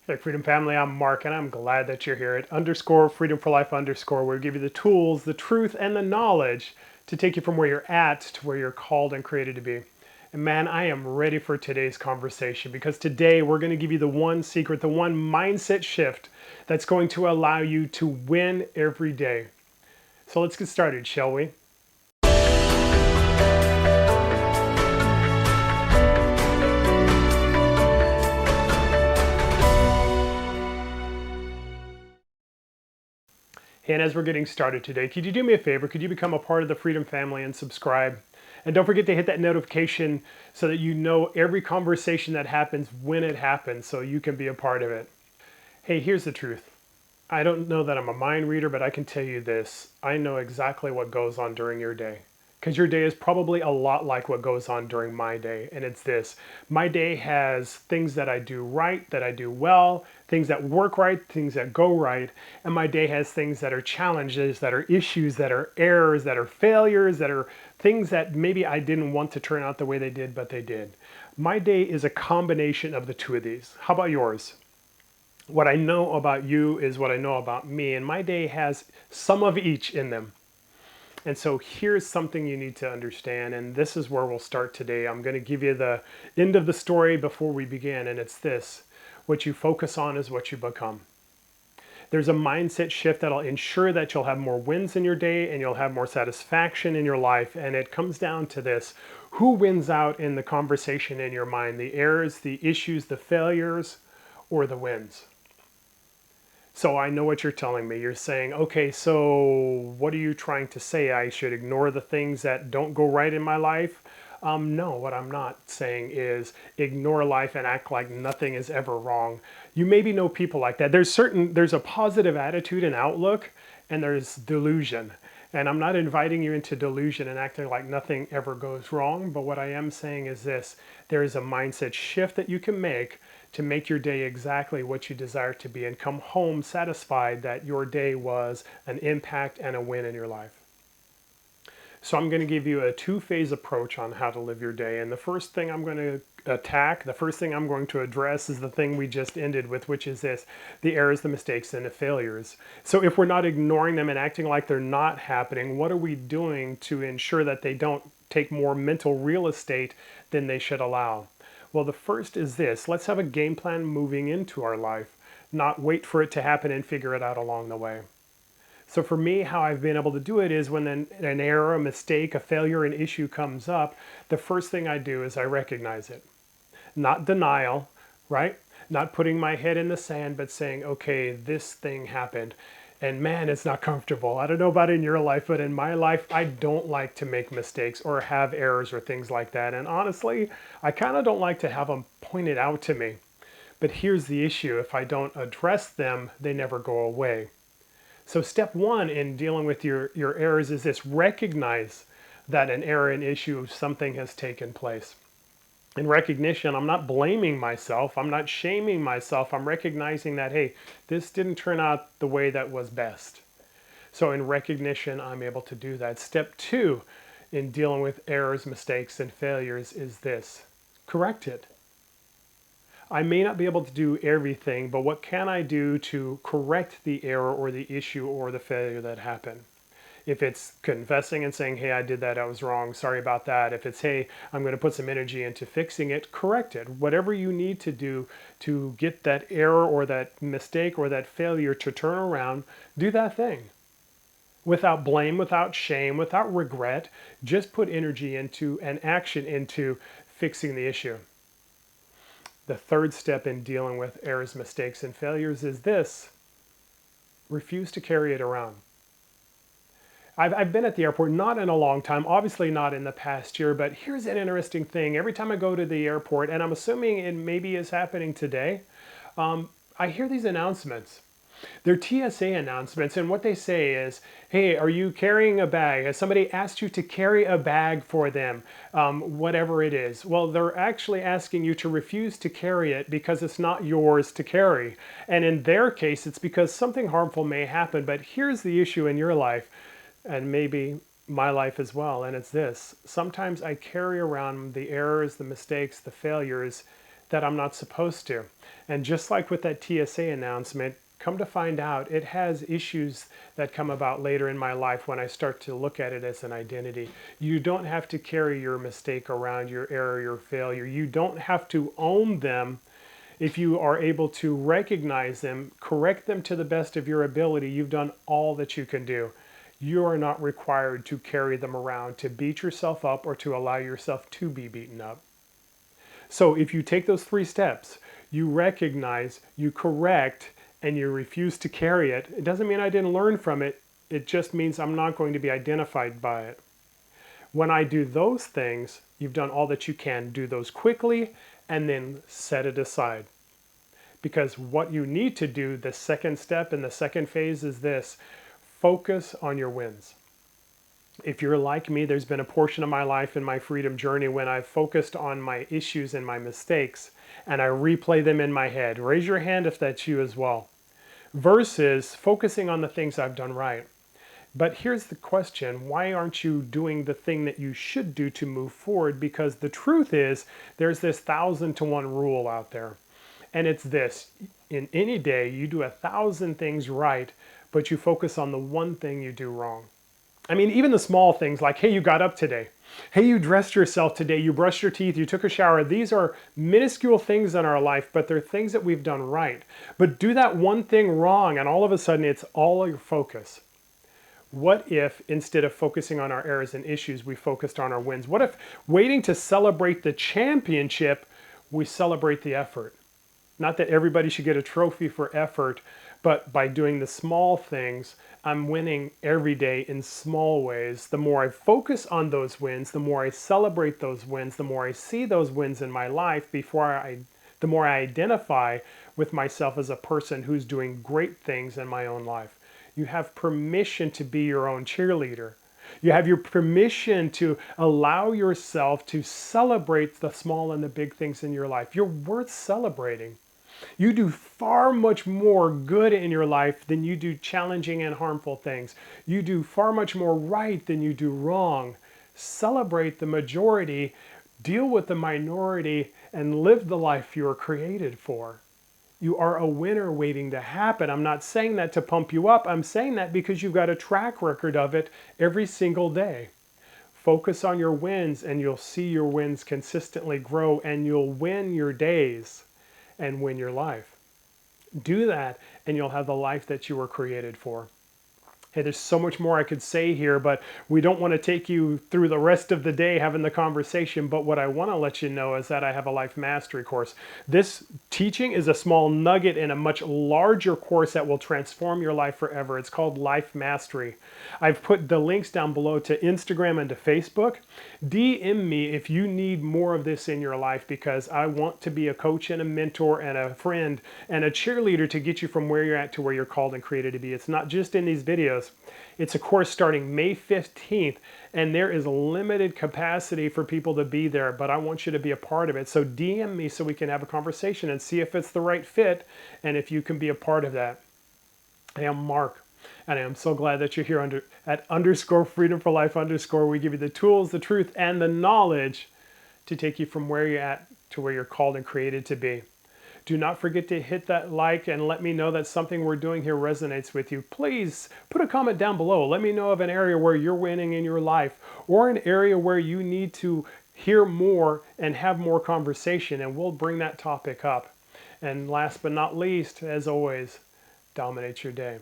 Hey, Freedom Family, I'm Mark, and I'm glad that you're here at _Freedom for Life _ where we give you the tools, the truth, and the knowledge to take you from where you're at to where you're called and created to be. And man, I am ready for today's conversation because today we're going to give you the one secret, the one mindset shift that's going to allow you to win every day. So let's get started, shall we? And as we're getting started today, could you do me a favor? Could you become a part of the Freedom Family and subscribe? And don't forget to hit that notification so that you know every conversation that happens when it happens so you can be a part of it. Hey, here's the truth. I don't know that I'm a mind reader, but I can tell you this. I know exactly what goes on during your day. Because your day is probably a lot like what goes on during my day. And it's this. My day has things that I do right, that I do well, things that work right, things that go right. And my day has things that are challenges, that are issues, that are errors, that are failures, that are things that maybe I didn't want to turn out the way they did, but they did. My day is a combination of the two of these. How about yours? What I know about you is what I know about me, and my day has some of each in them. And so here's something you need to understand, and this is where we'll start today. I'm going to give you the end of the story before we begin, and it's this. What you focus on is what you become. There's a mindset shift that'll ensure that you'll have more wins in your day and you'll have more satisfaction in your life, and it comes down to this. Who wins out in the conversation in your mind? The errors, the issues, the failures, or the wins? So I know what you're telling me. You're saying, okay, so what are you trying to say? I should ignore the things that don't go right in my life? No, what I'm not saying is ignore life and act like nothing is ever wrong. You maybe know people like that. There's a positive attitude and outlook, and there's delusion. And I'm not inviting you into delusion and acting like nothing ever goes wrong, but what I am saying is this. There is a mindset shift that you can make to make your day exactly what you desire to be and come home satisfied that your day was an impact and a win in your life. So I'm going to give you a two-phase approach on how to live your day. And the first thing I'm going to attack, the first thing I'm going to address is the thing we just ended with, which is this: the errors, the mistakes, and the failures. So if we're not ignoring them and acting like they're not happening, what are we doing to ensure that they don't take more mental real estate than they should allow? Well, the first is this. Let's have a game plan moving into our life, not wait for it to happen and figure it out along the way. So for me, how I've been able to do it is when an error, a mistake, a failure, an issue comes up, the first thing I do is I recognize it. Not denial, right? Not putting my head in the sand, but saying, okay, this thing happened. And man, it's not comfortable. I don't know about in your life, but in my life, I don't like to make mistakes or have errors or things like that. And honestly, I kind of don't like to have them pointed out to me. But here's the issue. If I don't address them, they never go away. So step one in dealing with your errors is this: recognize that an error, an issue, something has taken place. In recognition, I'm not blaming myself. I'm not shaming myself. I'm recognizing that, hey, this didn't turn out the way that was best. So in recognition, I'm able to do that. Step two in dealing with errors, mistakes, and failures is this: correct it. I may not be able to do everything, but what can I do to correct the error or the issue or the failure that happened? If it's confessing and saying, hey, I did that, I was wrong, sorry about that. If it's, hey, I'm going to put some energy into fixing it, correct it. Whatever you need to do to get that error or that mistake or that failure to turn around, do that thing. Without blame, without shame, without regret, just put energy into and action into fixing the issue. The third step in dealing with errors, mistakes, and failures is this: refuse to carry it around. I've been at the airport, not in a long time, obviously not in the past year, but here's an interesting thing. Every time I go to the airport, and I'm assuming it maybe is happening today, I hear these announcements. They're TSA announcements, and what they say is, hey, are you carrying a bag? Has somebody asked you to carry a bag for them? Whatever it is. Well, they're actually asking you to refuse to carry it because it's not yours to carry. And in their case, it's because something harmful may happen, but here's the issue in your life, and maybe my life as well, and it's this: sometimes I carry around the errors, the mistakes, the failures, that I'm not supposed to. And just like with that TSA announcement, come to find out, it has issues that come about later in my life when I start to look at it as an identity. You don't have to carry your mistake around, your error, your failure. You don't have to own them. If you are able to recognize them, correct them to the best of your ability, you've done all that you can do. You are not required to carry them around, to beat yourself up, or to allow yourself to be beaten up. So if you take those 3 steps, you recognize, you correct, and you refuse to carry it, it doesn't mean I didn't learn from it. It just means I'm not going to be identified by it. When I do those things, you've done all that you can. Do those quickly and then set it aside. Because what you need to do, the second step and the second phase is this: focus on your wins. If you're like me, there's been a portion of my life in my freedom journey when I've focused on my issues and my mistakes and I replay them in my head. Raise your hand if that's you as well. Versus focusing on the things I've done right. But here's the question: why aren't you doing the thing that you should do to move forward? Because the truth is, there's this 1,000-to-1 rule out there. And it's this: in any day, you do 1,000 things right, but you focus on the one thing you do wrong. I mean, even the small things like, hey, you got up today. Hey, you dressed yourself today. You brushed your teeth. You took a shower. These are minuscule things in our life, but they're things that we've done right. But do that one thing wrong, and all of a sudden, it's all your focus. What if, instead of focusing on our errors and issues, we focused on our wins? What if, waiting to celebrate the championship, we celebrate the effort? Not that everybody should get a trophy for effort, but by doing the small things, I'm winning every day in small ways. The more I focus on those wins, the more I celebrate those wins, the more I see those wins in my life, the more I identify with myself as a person who's doing great things in my own life. You have permission to be your own cheerleader. You have your permission to allow yourself to celebrate the small and the big things in your life. You're worth celebrating. You do far much more good in your life than you do challenging and harmful things. You do far much more right than you do wrong. Celebrate the majority, deal with the minority, and live the life you were created for. You are a winner waiting to happen. I'm not saying that to pump you up. I'm saying that because you've got a track record of it every single day. Focus on your wins and you'll see your wins consistently grow, and you'll win your days and win your life. Do that and you'll have the life that you were created for. Hey, there's so much more I could say here, but we don't want to take you through the rest of the day having the conversation. But what I want to let you know is that I have a life mastery course. This teaching is a small nugget in a much larger course that will transform your life forever. It's called Life Mastery. I've put the links down below to Instagram and to Facebook. DM me if you need more of this in your life, because I want to be a coach and a mentor and a friend and a cheerleader to get you from where you're at to where you're called and created to be. It's not just in these videos. It's a course starting May 15th, and there is limited capacity for people to be there, but I want you to be a part of it. So DM me so we can have a conversation and see if it's the right fit and if you can be a part of that. Hey, I'm Mark, and I am so glad that you're here at _freedom for life _. We give you the tools, the truth, and the knowledge to take you from where you're at to where you're called and created to be. Do not forget to hit that like and let me know that something we're doing here resonates with you. Please put a comment down below. Let me know of an area where you're winning in your life, or an area where you need to hear more and have more conversation, and we'll bring that topic up. And last but not least, as always, dominate your day.